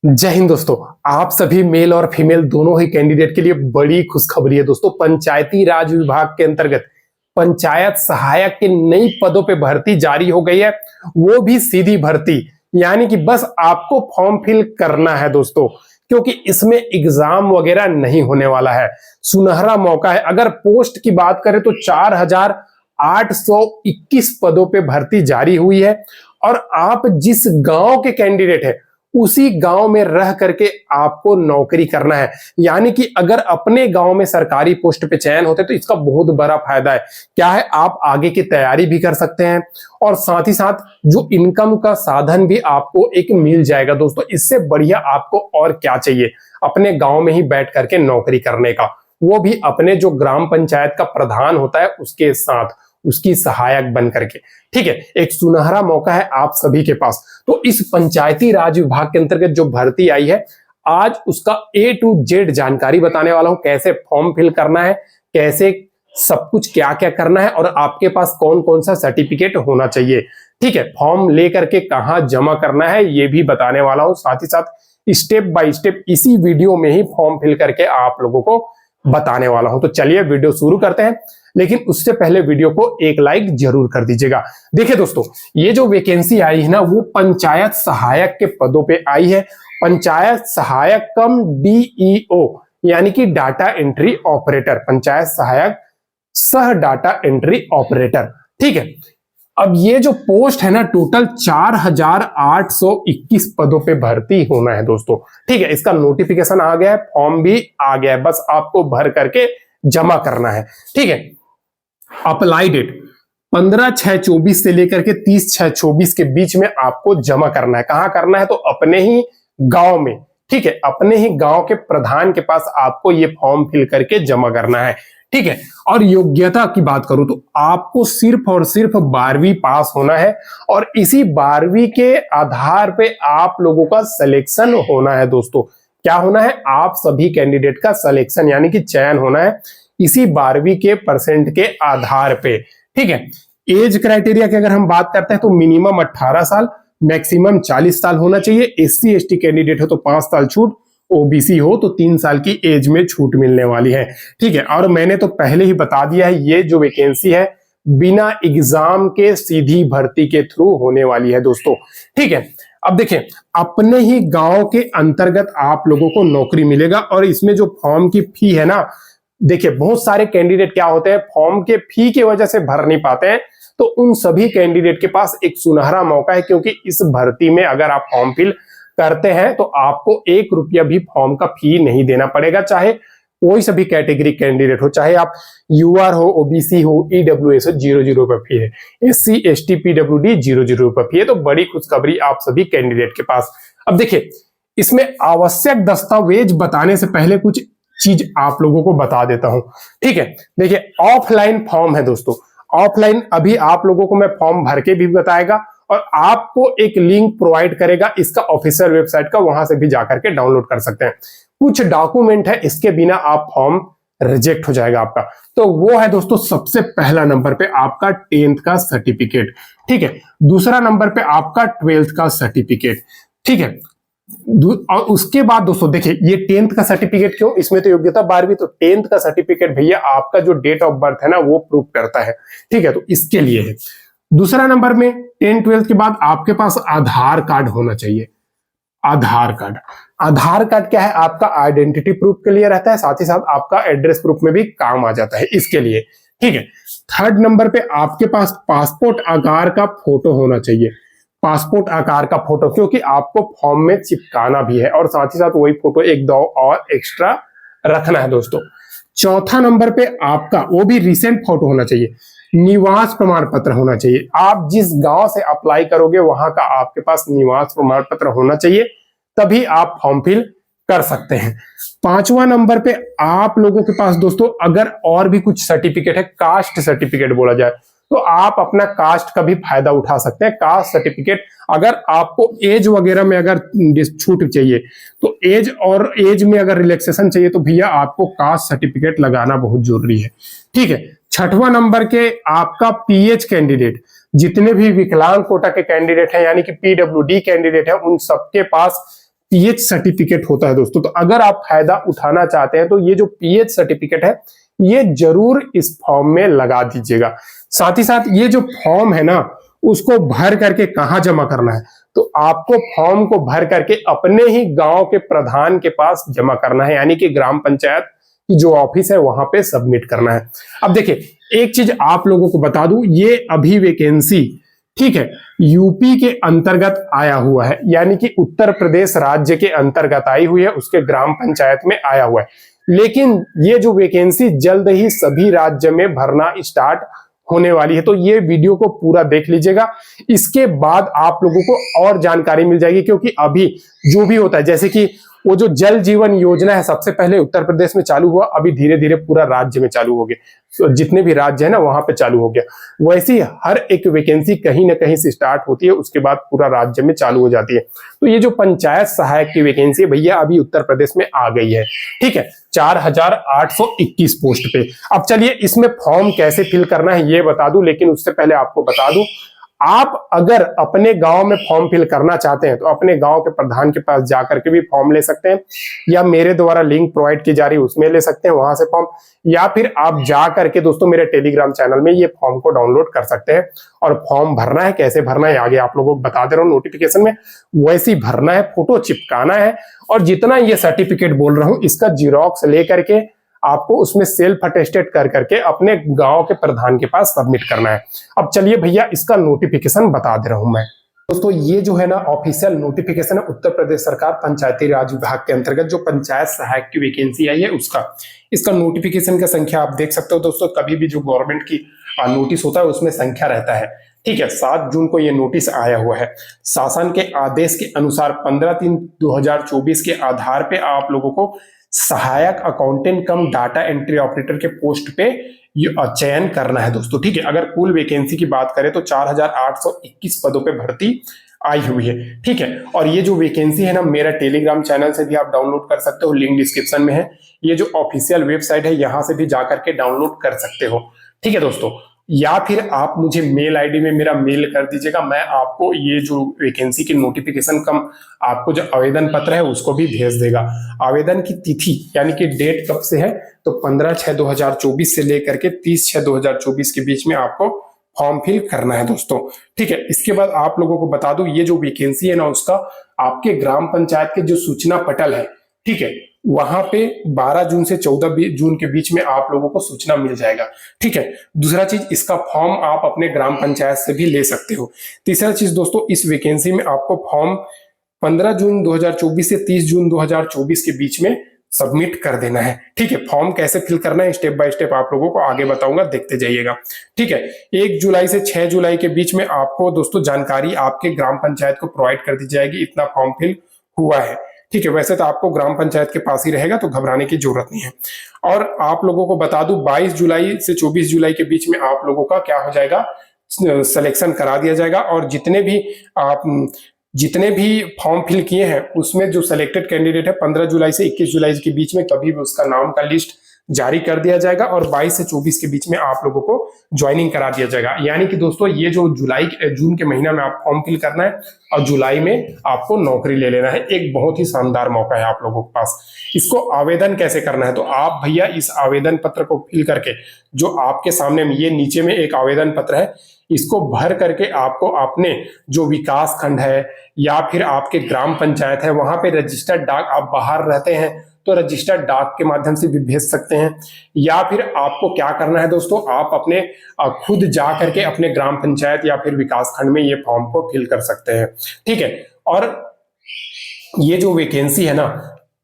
जय हिंद दोस्तों। आप सभी मेल और फीमेल दोनों ही कैंडिडेट के लिए बड़ी खुशखबरी है दोस्तों। पंचायती राज विभाग के अंतर्गत पंचायत सहायक के नई पदों पे भर्ती जारी हो गई है, वो भी सीधी भर्ती, यानी कि बस आपको फॉर्म फिल करना है दोस्तों, क्योंकि इसमें एग्जाम वगैरह नहीं होने वाला है। सुनहरा मौका है। अगर पोस्ट की बात करें तो 4,821 पदों पे भर्ती जारी हुई है और आप जिस गांव के कैंडिडेट है उसी गांव में रह करके आपको नौकरी करना है। यानी कि अगर अपने गांव में सरकारी पोस्ट पे चयन होते तो इसका बहुत बड़ा फायदा है। क्या है, आप आगे की तैयारी भी कर सकते हैं और साथ ही साथ जो इनकम का साधन भी आपको एक मिल जाएगा दोस्तों। इससे बढ़िया आपको और क्या चाहिए अपने गांव में ही बैठ करके नौकरी करने का, वो भी अपने जो ग्राम पंचायत का प्रधान होता है उसके साथ, उसकी सहायक बन करके। ठीक है, एक सुनहरा मौका है आप सभी के पास। तो इस पंचायती राज विभाग के अंतर्गत जो भर्ती आई है, आज उसका A to Z जानकारी बताने वाला हूं। कैसे फॉर्म फिल करना है, कैसे सब कुछ क्या क्या करना है और आपके पास कौन कौन सा सर्टिफिकेट होना चाहिए। ठीक है, फॉर्म लेकर के कहां जमा करना है ये भी बताने वाला हूं। साथ ही साथ स्टेप बाय स्टेप इसी वीडियो में ही फॉर्म फिल करके आप लोगों को बताने वाला हूं। तो चलिए वीडियो शुरू करते हैं, लेकिन उससे पहले वीडियो को एक लाइक जरूर कर दीजिएगा। देखिए दोस्तों, ये जो वैकेंसी आई है ना, वो पंचायत सहायक के पदों पे आई है। पंचायत सहायक कम DEO, यानी कि डाटा एंट्री ऑपरेटर, पंचायत सहायक सह डाटा एंट्री ऑपरेटर। ठीक है, अब ये जो पोस्ट है ना, टोटल 4,821 पदों पे भर्ती होना है दोस्तों। ठीक है, इसका नोटिफिकेशन आ गया है, फॉर्म भी आ गया है, बस आपको भर करके जमा करना है। ठीक है, अप्लाई डेट 15/6/24 से लेकर के 30/6/24 के बीच में आपको जमा करना है। कहां करना है? तो अपने ही गांव में। ठीक है, अपने ही गांव के प्रधान के पास आपको ये फॉर्म फिल करके जमा करना है। ठीक है, और योग्यता की बात करूं तो आपको सिर्फ और सिर्फ 12वीं पास होना है और इसी 12वीं के आधार पे आप लोगों का सिलेक्शन होना है दोस्तों। क्या होना है? आप सभी कैंडिडेट का सिलेक्शन यानी कि चयन होना है इसी 12वीं के परसेंट के आधार पे। ठीक है, एज क्राइटेरिया की अगर हम बात करते हैं तो मिनिमम 18 साल, मैक्सिमम 40 साल होना चाहिए। SC ST कैंडिडेट हो तो 5 साल छूट, OBC हो तो 3 साल की एज में छूट मिलने वाली है। ठीक है, और मैंने तो पहले ही बता दिया है, ये जो वैकेंसी है बिना एग्जाम के सीधी भर्ती के थ्रू होने वाली है दोस्तों। ठीक है, अब देखें, अपने ही गांव के अंतर्गत आप लोगों को नौकरी मिलेगा और इसमें जो फॉर्म की फी है ना, देखिए बहुत सारे कैंडिडेट क्या होते हैं, फॉर्म के फी की वजह से भर नहीं पाते हैं। तो उन सभी कैंडिडेट के पास एक सुनहरा मौका है, क्योंकि इस भर्ती में अगर आप फॉर्म फिल करते हैं तो आपको 1 रुपया भी फॉर्म का फी नहीं देना पड़ेगा। चाहे कोई सभी कैटेगरी कैंडिडेट हो, चाहे आप UR हो, OBC हो, EWS हो, 0 रुपये फी है। SC ST PWD 0 रुपये फी है। तो बड़ी खुशखबरी आप सभी कैंडिडेट के पास। अब देखिए, इसमें आवश्यक दस्तावेज बताने से पहले कुछ चीज आप लोगों को बता देता हूं। ठीक है, देखिए ऑफलाइन फॉर्म है दोस्तों। ऑफलाइन अभी आप लोगों को मैं फॉर्म भर के भी बताएगा और आपको एक लिंक प्रोवाइड करेगा इसका ऑफिशियल वेबसाइट का, वहां से भी जाकर के डाउनलोड कर सकते हैं। कुछ डॉक्यूमेंट है, इसके बिना आप फॉर्म रिजेक्ट हो जाएगा आपका। तो वो है दोस्तों, सबसे पहला नंबर पे आपका 10th का सर्टिफिकेट। ठीक है, दूसरा नंबर पे आपका 12th का सर्टिफिकेट। ठीक है, और उसके बाद दोस्तों देखिए, ये 10th का सर्टिफिकेट क्यों, इसमें तो योग्यता 12वीं, तो 10th का सर्टिफिकेट भैया आपका जो डेट ऑफ बर्थ है ना वो प्रूव करता है। ठीक है, तो इसके लिए है। दूसरा नंबर में 10 12 के बाद आपके पास आधार कार्ड होना चाहिए। आधार कार्ड, आधार कार्ड क्या है? आपका आइडेंटिटी प्रूफ के लिए रहता है, साथ ही साथ आपका एड्रेस प्रूफ में भी काम आ जाता है इसके लिए। ठीक है, थर्ड नंबर पे आपके पास पासपोर्ट आकार का फोटो होना चाहिए। पासपोर्ट आकार का फोटो, क्योंकि आपको फॉर्म में चिपकाना भी है और साथ ही साथ वही फोटो 1-2 और एक्स्ट्रा रखना है दोस्तों। चौथा नंबर पे आपका वो भी रिसेंट फोटो होना चाहिए। निवास प्रमाण पत्र होना चाहिए। आप जिस गांव से अप्लाई करोगे वहां का आपके पास निवास प्रमाण पत्र होना चाहिए, तभी आप फॉर्म फिल कर सकते हैं। 5वां नंबर पे आप लोगों के पास दोस्तों अगर और भी कुछ सर्टिफिकेट है, कास्ट सर्टिफिकेट बोला जाए तो आप अपना कास्ट का भी फायदा उठा सकते हैं। कास्ट सर्टिफिकेट, अगर आपको एज वगैरह में अगर छूट चाहिए तो एज में अगर रिलैक्सेशन चाहिए तो भैया आपको कास्ट सर्टिफिकेट लगाना बहुत जरूरी है। ठीक है, 6वां नंबर के आपका PH कैंडिडेट, जितने भी विकलांग कोटा के कैंडिडेट हैं यानी कि PWD कैंडिडेट है, उन सबके पास पीएच सर्टिफिकेट होता है दोस्तों। तो अगर आप फायदा उठाना चाहते हैं तो ये जो पीएच सर्टिफिकेट है ये जरूर इस फॉर्म में लगा दीजिएगा। साथ ही साथ ये जो फॉर्म है ना उसको भर करके कहाँ जमा करना है, तो आपको फॉर्म को भर करके अपने ही गांव के प्रधान के पास जमा करना है, यानी कि ग्राम पंचायत की जो ऑफिस है वहां पे सबमिट करना है। अब देखिए एक चीज आप लोगों को बता दूं, ये अभी वैकेंसी ठीक है यूपी के अंतर्गत आया हुआ है, यानी कि उत्तर प्रदेश राज्य के अंतर्गत आई हुई है, उसके ग्राम पंचायत में आया हुआ है। लेकिन ये जो वैकेंसी जल्द ही सभी राज्य में भरना स्टार्ट होने वाली है, तो ये वीडियो को पूरा देख लीजिएगा। इसके बाद आप लोगों को और जानकारी मिल जाएगी, क्योंकि अभी जो भी होता है जैसे कि वो जो जल जीवन योजना है सबसे पहले उत्तर प्रदेश में चालू हुआ, अभी धीरे धीरे पूरा राज्य में चालू हो गया, तो जितने भी राज्य है ना वहां पे चालू हो गया। वैसी हर एक वैकेंसी कहीं ना कहीं से स्टार्ट होती है, उसके बाद पूरा राज्य में चालू हो जाती है। तो ये जो पंचायत सहायक की वैकेंसी है भैया अभी उत्तर प्रदेश में आ गई है, ठीक है 4821 पोस्ट पे। अब चलिए इसमें फॉर्म कैसे फिल करना है ये बता दूं, लेकिन उससे पहले आपको बता दूं, आप अगर अपने गांव में फॉर्म फिल करना चाहते हैं तो अपने गांव के प्रधान के पास जाकर के भी फॉर्म ले सकते हैं, या मेरे द्वारा लिंक प्रोवाइड की जा रही है उसमें ले सकते हैं वहां से फॉर्म, या फिर आप जा करके दोस्तों मेरे टेलीग्राम चैनल में ये फॉर्म को डाउनलोड कर सकते हैं। और फॉर्म भरना है, कैसे भरना है आगे आप लोगों को बता दे रहा हूँ नोटिफिकेशन में, वैसे ही भरना है, फोटो चिपकाना है, और जितना ये सर्टिफिकेट बोल रहा हूँ इसका जीरोक्स लेकर के आपको उसमें सेल्फ अटेस्टेड कर करके अपने गांव के प्रधान के पास सबमिट करना है। अब चलिए भैया इसका नोटिफिकेशन बता दे रहा हूं मैं दोस्तों। ये जो है ना ऑफिशियल नोटिफिकेशन है उत्तर प्रदेश सरकार पंचायती राज विभाग के अंतर्गत जो पंचायत सहायक की वैकेंसी आई है उसका, इसका नोटिफिकेशन का संख्या आप देख सकते हो दोस्तों। कभी भी जो गवर्नमेंट की नोटिस होता है उसमें संख्या रहता है, ठीक है। 7 जून को ये नोटिस आया हुआ है। शासन के आदेश के अनुसार 15/3/2024 के आधार पे आप लोगों को सहायक अकाउंटेंट कम डाटा एंट्री ऑपरेटर के पोस्ट पे चयन करना है दोस्तों, ठीक है। अगर कुल वैकेंसी की बात करें तो 4821 पदों पे भर्ती आई हुई है, ठीक है। और ये जो वैकेंसी है ना मेरा टेलीग्राम चैनल से भी आप डाउनलोड कर सकते हो, लिंक डिस्क्रिप्शन में है। ये जो ऑफिशियल वेबसाइट है यहां से भी जाकर के डाउनलोड कर सकते हो, ठीक है दोस्तों। या फिर आप मुझे मेल आईडी में मेरा मेल कर दीजिएगा, मैं आपको ये जो वैकेंसी की नोटिफिकेशन कम आपको जो आवेदन पत्र है उसको भी भेज देगा। आवेदन की तिथि यानी कि डेट कब से है तो 15/6/2024 से लेकर के 30/6/2024 के बीच में आपको फॉर्म फिल करना है दोस्तों, ठीक है। इसके बाद आप लोगों को बता दूं ये जो वैकेंसी है ना उसका आपके ग्राम पंचायत के जो सूचना पटल है, ठीक है, वहां पे 12 जून से 14 जून के बीच में आप लोगों को सूचना मिल जाएगा, ठीक है। दूसरा चीज इसका फॉर्म आप अपने ग्राम पंचायत से भी ले सकते हो। तीसरा चीज दोस्तों इस वैकेंसी में आपको फॉर्म 15 जून 2024 से 30 जून 2024 के बीच में सबमिट कर देना है, ठीक है। फॉर्म कैसे फिल करना है स्टेप बाय स्टेप आप लोगों को आगे बताऊंगा, देखते जाइएगा, ठीक है। 1 जुलाई से 6 जुलाई के बीच में आपको दोस्तों जानकारी आपके ग्राम पंचायत को प्रोवाइड कर दी जाएगी, इतना फॉर्म फिल हुआ है, ठीक है। वैसे तो आपको ग्राम पंचायत के पास ही रहेगा तो घबराने की जरूरत नहीं है। और आप लोगों को बता दूं 22 जुलाई से 24 जुलाई के बीच में आप लोगों का क्या हो जाएगा सिलेक्शन करा दिया जाएगा, और जितने भी फॉर्म फिल किए हैं उसमें जो सिलेक्टेड कैंडिडेट है 15 जुलाई से 21 जुलाई के बीच में कभी भी उसका नाम का लिस्ट जारी कर दिया जाएगा, और 22 से 24 के बीच में आप लोगों को ज्वाइनिंग करा दिया जाएगा। यानी कि दोस्तों ये जो जून के महीना में आप फॉर्म फिल करना है और जुलाई में आपको नौकरी ले लेना है। एक बहुत ही शानदार मौका है आप लोगों के पास। इसको आवेदन कैसे करना है तो आप भैया इस आवेदन पत्र को फिल करके जो आपके सामने में ये नीचे में एक आवेदन पत्र है, इसको भर करके आपको अपने जो विकास खंड है या फिर आपके ग्राम पंचायत है वहां पे रजिस्टर्ड डाक, आप बाहर रहते हैं तो रजिस्टर्ड डाक के माध्यम से भी भेज सकते हैं, या फिर आपको क्या करना है दोस्तों आप अपने खुद जा करके अपने ग्राम पंचायत या फिर विकास खंड में ये फॉर्म को फिल कर सकते हैं, ठीक है। और ये जो वैकेंसी है ना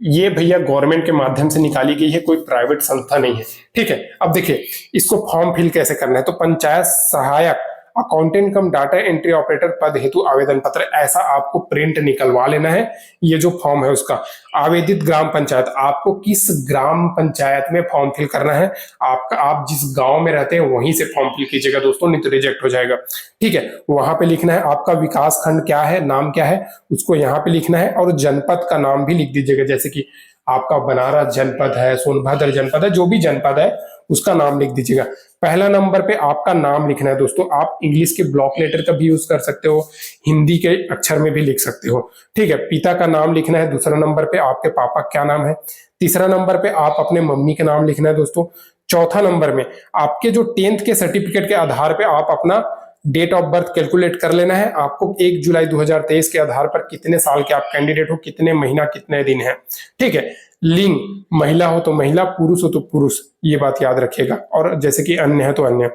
ये भैया गवर्नमेंट के माध्यम से निकाली गई है, कोई प्राइवेट संस्था नहीं है, ठीक है। अब देखिए इसको फॉर्म फिल कैसे करना है तो पंचायत सहायक अकाउंटेंट कम डाटा एंट्री ऑपरेटर पद हेतु आवेदन पत्र ऐसा आपको प्रिंट निकलवा लेना है। ये जो फॉर्म है उसका आवेदित ग्राम पंचायत, आपको किस ग्राम पंचायत में फॉर्म फिल करना है, आप जिस गांव में रहते हैं वहीं से फॉर्म फिल कीजिएगा दोस्तों, नहीं तो रिजेक्ट हो जाएगा, ठीक है। वहां पे लिखना है आपका विकास खंड क्या है, नाम क्या है उसको यहाँ पे लिखना है, और जनपद का नाम भी लिख दीजिएगा, जैसे कि आपका बनारस जनपद है, सोनभद्र जनपद है, जो भी जनपद है उसका नाम लिख दीजिएगा। पहला नंबर पे आपका नाम लिखना है दोस्तों। आप इंग्लिश के ब्लॉक लेटर का भी यूज कर सकते हो, हिंदी के अक्षर में भी लिख सकते हो, ठीक है। पिता का नाम लिखना है। दूसरा नंबर पे आपके पापा क्या नाम है। तीसरा नंबर पे आप अपने मम्मी का नाम लिखना है दोस्तों। चौथा नंबर में आपके जो 10th के सर्टिफिकेट के आधार पे आप अपना डेट ऑफ बर्थ कैलकुलेट कर लेना है। आपको 1 जुलाई 2023 के आधार पर कितने साल के आप कैंडिडेट हो, कितने महीना कितने दिन है, ठीक है। लिंग, महिला हो तो महिला, पुरुष हो तो पुरुष, ये बात याद रखिएगा। और जैसे कि अन्य है तो अन्य।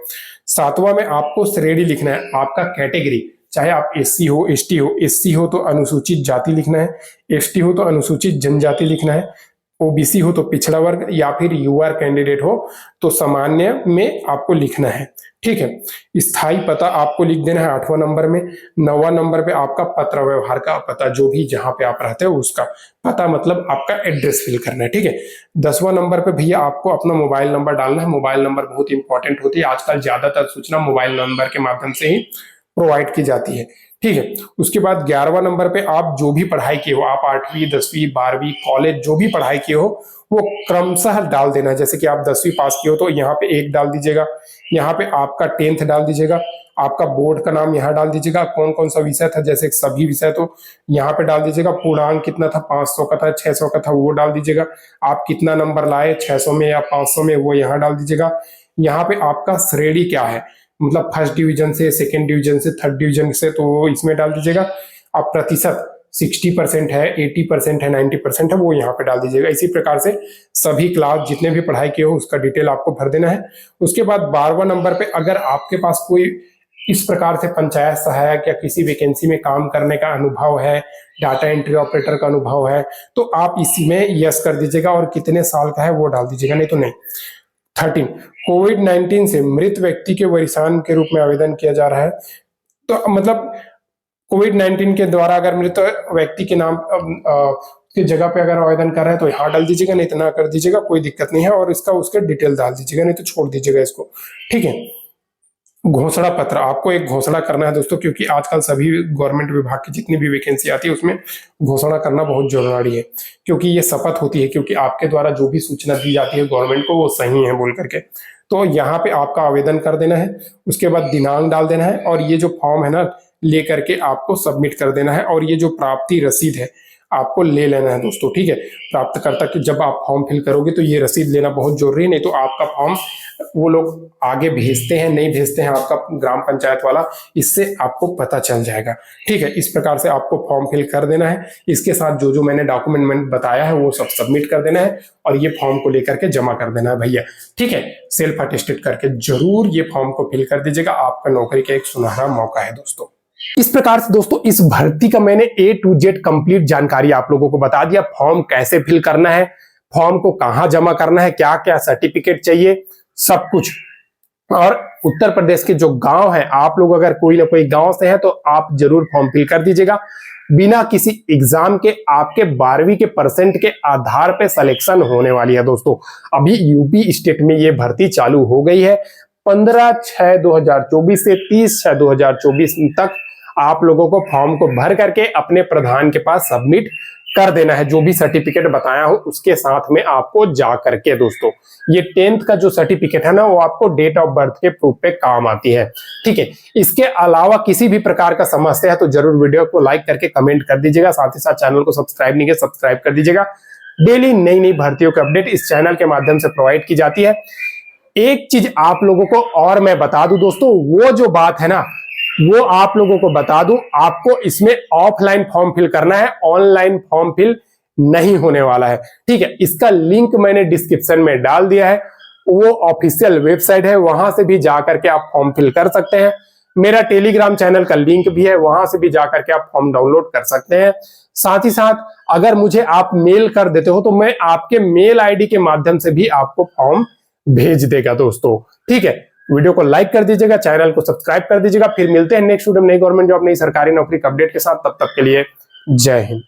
सातवां में आपको श्रेणी लिखना है, आपका कैटेगरी, चाहे आप एससी हो, एसटी हो। एससी हो तो अनुसूचित जाति लिखना है, एसटी हो तो अनुसूचित जनजाति लिखना है, ओबीसी हो तो पिछड़ा वर्ग, या फिर यूआर कैंडिडेट हो तो सामान्य में आपको लिखना है, ठीक है। स्थायी पता आपको लिख देना है 8वां नंबर में। 9वां नंबर पे आपका पत्र व्यवहार का पता, जो भी जहां पे आप रहते हो उसका पता, मतलब आपका एड्रेस फिल करना है, ठीक है। 10वां नंबर पे भैया आपको अपना मोबाइल नंबर डालना है। मोबाइल नंबर बहुत इंपॉर्टेंट होती है, आजकल ज्यादातर सूचना मोबाइल नंबर के माध्यम से ही प्रोवाइड की जाती है, ठीक है। उसके बाद 11वां नंबर पे आप जो भी पढ़ाई किए हो, आप 8वीं 10वीं 12वीं कॉलेज जो भी पढ़ाई किए हो वो क्रमशः डाल देना है। जैसे कि आप 10वीं पास किए हो तो यहाँ पे 1 डाल दीजिएगा, यहाँ पे आपका 10th डाल दीजिएगा, आपका बोर्ड का नाम यहाँ डाल दीजिएगा, कौन कौन सा विषय था, जैसे सभी विषय तो यहाँ पे डाल दीजिएगा। पूर्णांक कितना था, 500 का था, 600 का था, वो डाल दीजिएगा। आप कितना नंबर लाए 600 में या 500 में, वो यहाँ डाल दीजिएगा। यहाँ पे आपका श्रेणी क्या है, मतलब फर्स्ट डिवीजन से, सेकेंड डिवीजन से, थर्ड डिवीजन से, तो इसमें डाल दीजिएगा। आप प्रतिशत 60% है, 80% है, 90% है, वो यहाँ पे डाल दीजिएगा। इसी प्रकार से सभी क्लास जितने भी पढ़ाई किए हो उसका डिटेल आपको भर देना है। उसके बाद 12वां नंबर पे अगर आपके पास कोई इस प्रकार से पंचायत सहायक या किसी वैकेंसी में काम करने का अनुभव है, डाटा एंट्री ऑपरेटर का अनुभव है, तो आप इसमें यस कर दीजिएगा और कितने साल का है वो डाल दीजिएगा, नहीं तो नहीं। 13, कोविड-19 से मृत व्यक्ति के वरिष्ठान के रूप में आवेदन किया जा रहा है। तो मतलब कोविड-19 के द्वारा अगर मृत व्यक्ति के नाम की जगह पे अगर आवेदन कर रहे हैं तो यहाँ डाल दीजिएगा, नहीं तो ना कर दीजिएगा, कोई दिक्कत नहीं है। और इसका उसके डिटेल डाल दीजिएगा, नहीं तो छोड़ दीजिएगा इसको, ठीक है। घोषणा पत्र, आपको एक घोषणा करना है दोस्तों, क्योंकि आजकल सभी गवर्नमेंट विभाग की जितनी भी वैकेंसी आती है उसमें घोषणा करना बहुत जरूरी है, क्योंकि ये शपथ होती है, क्योंकि आपके द्वारा जो भी सूचना दी जाती है गवर्नमेंट को वो सही है बोल करके। तो यहाँ पे आपका आवेदन कर देना है, उसके बाद दिनांक डाल देना है, और ये जो फॉर्म है ना लेकर के आपको सबमिट कर देना है। और ये जो प्राप्ति रसीद है आपको ले लेना है दोस्तों, ठीक है। प्राप्तकर्ता की जब आप फॉर्म फिल करोगे तो ये रसीद लेना बहुत जरूरी है, नहीं तो आपका फॉर्म वो लोग आगे भेजते हैं नहीं भेजते हैं आपका ग्राम पंचायत वाला, इससे आपको पता चल जाएगा, ठीक है। इस प्रकार से आपको फॉर्म फिल कर देना है। इसके साथ जो जो मैंने डॉक्यूमेंट बताया है वो सब सबमिट कर देना है, और ये फॉर्म को लेकर के जमा कर देना है भैया, ठीक है। सेल्फ अटेस्टेड करके जरूर ये फॉर्म को फिल कर दीजिएगा, आपका नौकरी का एक सुनहरा मौका है दोस्तों। इस प्रकार से दोस्तों इस भर्ती का मैंने A to Z कंप्लीट जानकारी आप लोगों को बता दिया। फॉर्म कैसे फिल करना है, फॉर्म को कहां जमा करना है, क्या क्या सर्टिफिकेट चाहिए, सब कुछ। और उत्तर प्रदेश के जो गांव है, आप लोग अगर कोई ना कोई गांव से है तो आप जरूर फॉर्म फिल कर दीजिएगा। बिना किसी एग्जाम के आपके 12वीं के परसेंट के आधार पे सिलेक्शन होने वाली है दोस्तों। अभी यूपी स्टेट में ये भर्ती चालू हो गई है। 15/6/2024 से 30/6/2024 तक आप लोगों को फॉर्म को भर करके अपने प्रधान के पास सबमिट कर देना है। जो भी सर्टिफिकेट बताया हूं उसके साथ में आपको जा करके दोस्तों, ये 10th का जो सर्टिफिकेट है ना वो आपको डेट ऑफ बर्थ के प्रूफ पे काम आती है, ठीक है। इसके अलावा किसी भी प्रकार का समस्या है तो जरूर वीडियो को लाइक करके कमेंट कर दीजिएगा। साथ ही साथ चैनल को सब्सक्राइब नहीं किया सब्सक्राइब कर दीजिएगा। डेली नई नई भर्तियों की अपडेट इस चैनल के माध्यम से प्रोवाइड की जाती है। एक चीज आप लोगों को और मैं बता दूं दोस्तों, वो जो बात है ना वो आप लोगों को बता दूं, आपको इसमें ऑफलाइन फॉर्म फिल करना है, ऑनलाइन फॉर्म फिल नहीं होने वाला है, ठीक है। इसका लिंक मैंने डिस्क्रिप्शन में डाल दिया है, वो ऑफिशियल वेबसाइट है, वहां से भी जाकर के आप फॉर्म फिल कर सकते हैं। मेरा टेलीग्राम चैनल का लिंक भी है, वहां से भी जाकर के आप फॉर्म डाउनलोड कर सकते हैं। साथ ही साथ अगर मुझे आप मेल कर देते हो तो मैं आपके मेल आईडी के माध्यम से भी आपको फॉर्म भेज देगा दोस्तों, ठीक है। वीडियो को लाइक कर दीजिएगा, चैनल को सब्सक्राइब कर दीजिएगा। फिर मिलते हैं नेक्स्ट वीडियो में नई गवर्नमेंट जॉब नई सरकारी नौकरी के अपडेट के साथ। तब तक के लिए जय हिंद।